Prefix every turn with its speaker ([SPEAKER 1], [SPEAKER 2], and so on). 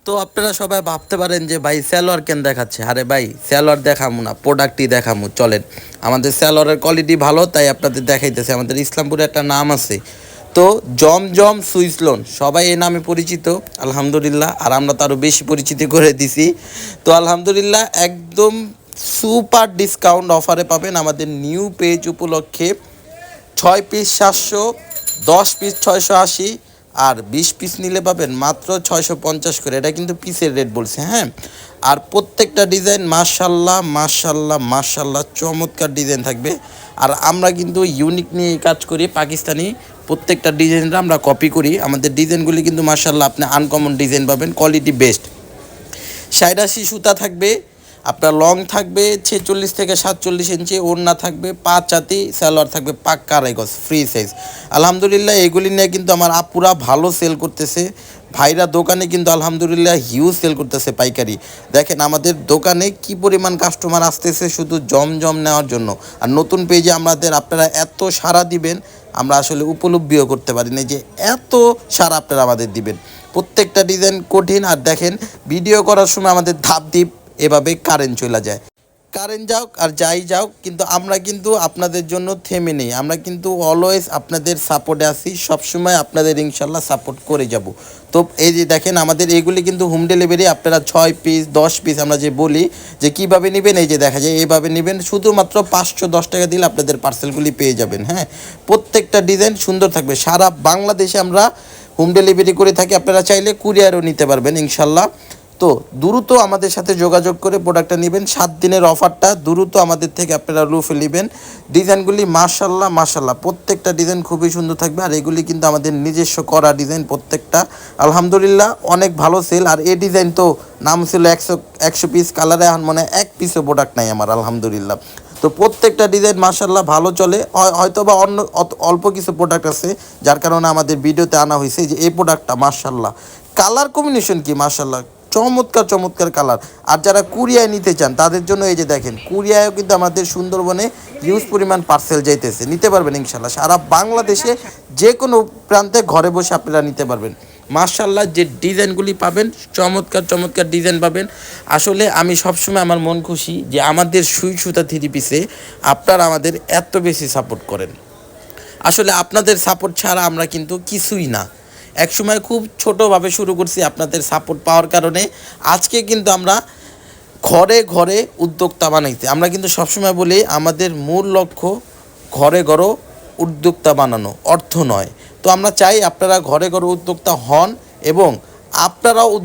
[SPEAKER 1] তো আপনারা সবাই ভাবতে পারেন যে ভাই সালোয়ার কেন দেখাচ্ছে। আরে ভাই সালোয়ার দেখামু না, প্রোডাক্টই দেখামু। চলেন, আমাদের সালোয়ারের কোয়ালিটি ভালো তাই আপনাদের দেখাইতেছে। আমাদের ইসলামপুরে একটা নাম আছে, তো জমজম সুইস লোন, সবাই এই নামে পরিচিত আলহামদুলিল্লাহ। আর আমরা তো আরও বেশি পরিচিতি করে দিছি। তো আলহামদুলিল্লাহ একদম সুপার ডিসকাউন্ট অফারে পাবেন আমাদের নিউ পেজ উপলক্ষে। 6 পিস 700, 10 পিস 680, আর 20 পিস নিলে পাবেন মাত্র 650 করে। এটা কিন্তু পিসের রেট বলছে, হ্যাঁ। আর প্রত্যেকটা ডিজাইন মাশাল্লাহ মাশাল্লাহ মাশাল্লাহ চমৎকার ডিজাইন থাকবে। আর আমরা কিন্তু ইউনিক নিয়ে কাজ করি, পাকিস্তানি প্রত্যেকটা ডিজাইনটা আমরা কপি করি। আমাদের ডিজাইনগুলি কিন্তু মাশাল্লাহ আপনি আনকমন ডিজাইন পাবেন, কোয়ালিটি বেস্ট। 87 সুতা থাকবে, আপনার লং থাকবে 46 থেকে 47 ইঞ্চি, ওড়না থাকবে 5 হাতি, সালোয়ার থাকবে পাক্কা আড়াই গজ, ফ্রি সাইজ। আলহামদুলিল্লাহ এগুলি নিয়ে কিন্তু আমার আপুরা ভালো সেল করতেছে। ভাইরা দোকানে কিন্তু আলহামদুলিল্লাহ হিউজ সেল করতেছে পাইকারি। দেখেন আমাদের দোকানে কি পরিমাণ কাস্টমার আসতেছে শুধু জমজম নেওয়ার জন্য। আর নতুন পেজে আমাদের আপনারা এত সাড়া দিবেন, আমরা আসলে উপলব্ধিও করতে পারি না যে এত সাড়া আপনারা আমাদের দিবেন। প্রত্যেকটা ডিজাইন কঠিন। আর দেখেন ভিডিও করার সময় আমাদের ধাপ দ্বীপ এভাবে কারেন্ট চলে যায়। কারেন্ট যাওক আর যাই যাওক, কিন্তু আমরা কিন্তু আপনাদের জন্য থেমে নেই। আমরা কিন্তু অলওয়েজ আপনাদের সাপোর্টে আছি, সবসময় আপনাদের ইনশাল্লাহ সাপোর্ট করে যাব। তো এই যে দেখেন আমাদের এগুলি কিন্তু হোম ডেলিভারি। আপনারা 6 পিস 10 পিস আমরা যে বলি যে কীভাবে নেবেন, এই যে দেখা যায় এইভাবে নেবেন, শুধুমাত্র 510 টাকা দিলে আপনাদের পার্সেলগুলি পেয়ে যাবেন, হ্যাঁ। প্রত্যেকটা ডিজাইন সুন্দর থাকবে। সারা বাংলাদেশে আমরা হোম ডেলিভারি করে থাকি, আপনারা চাইলে কুরিয়ারও নিতে পারবেন ইনশাল্লাহ। তো দ্রুত আমাদের সাথে যোগাযোগ করে প্রোডাক্টটা নেবেন। 7 দিনের অফারটা দ্রুত আমাদের থেকে আপনারা লুফে নেবেন। ডিজাইনগুলি মাশাল্লাহ মাশাল্লাহ প্রত্যেকটা ডিজাইন খুবই সুন্দর থাকবে। আর এগুলি কিন্তু আমাদের নিজস্ব করা ডিজাইন প্রত্যেকটা, আলহামদুলিল্লাহ অনেক ভালো সেল। আর এই ডিজাইন তো নাম ছিল 100 পিস কালারে, এখন মানে 1 পিসও প্রোডাক্ট নাই আমার আলহামদুলিল্লাহ। তো প্রত্যেকটা ডিজাইন মাশাল্লাহ ভালো চলে। হয়তো বা অন্য অল্প কিছু প্রোডাক্ট আছে যার কারণে আমাদের ভিডিওতে আনা হয়েছে। যে এই প্রোডাক্টটা মাশাল্লাহ কালার কম্বিনেশন কি মাশাল্লাহ চমৎকার চমৎকার কালার। আর যারা কুরিয়ায় নিতে চান তাদের জন্য এই যে দেখেন কুরিয়ায়ও কিন্তু আমাদের সুন্দরবনে হিউজ পরিমাণ পার্সেল যাইতেছে, নিতে পারবেন ইনশাল্লাহ। সারা বাংলাদেশে যে কোনো প্রান্তে ঘরে বসে আপনারা নিতে পারবেন। মাশাল্লাহ যে ডিজাইনগুলি পাবেন চমৎকার চমৎকার ডিজাইন পাবেন। আসলে আমি সবসময় আমার মন খুশি যে আমাদের সুই সুতা 3 পিসে আপনারা আমাদের এত বেশি সাপোর্ট করেন। আসলে আপনাদের সাপোর্ট ছাড়া আমরা কিন্তু কিছুই না। একসময় খুব ছোটোভাবে শুরু করছি, আপনাদের সাপোর্ট পাওয়ার কারণে আজকে কিন্তু আমরা ঘরে ঘরে উদ্যোক্তা বানাইছি। আমরা কিন্তু সবসময় বলি আমাদের মূল লক্ষ্য ঘরে ঘরে উদ্যোক্তা বানানো, অর্থ নয়। তো আমরা চাই আপনারা ঘরে ঘরে উদ্যোক্তা হন এবং আপনারাও